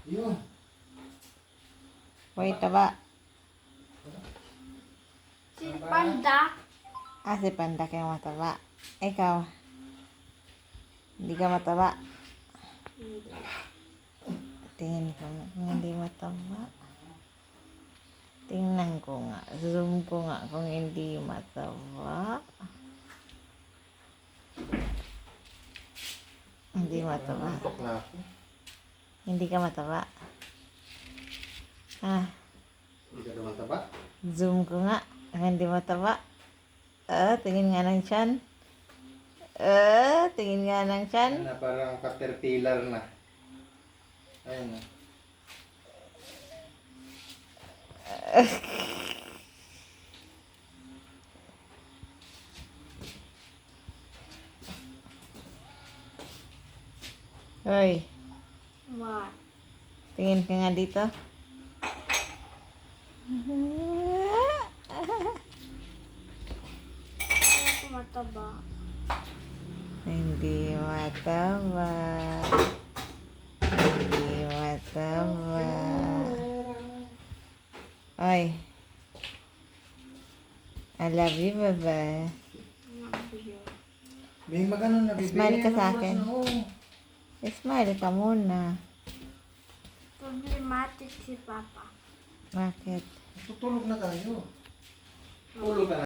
Yun. Hoy, taba. Si Panda. Ah, si Panda kaya mataba. Ikaw, hindi ka mataba. Tingin ko nga kung hindi mataba. Tingnan ko nga. Zoom ko nga kung hindi mataba. Hindi mataba. Antok na ako. Hindi ka mataba. Ah, Hindi ka naman taba. zoom ko nga. Kung hindi mataba. Tingin nga ng tiyan. Tingin nga ng tiyan. Na parang caterpillar na. Ayun na. Hoy, What? tingin ka nga dito. Kaya ako mataba. Hindi mataba. Hindi mataba. Oy. I love you, bye-bye. May magano na bibili. Smile ka sa Anong akin. oras na, oh? Smile ka muna. Problematic si Papa. Bakit? Tutulog na tayo. Tulog ka na.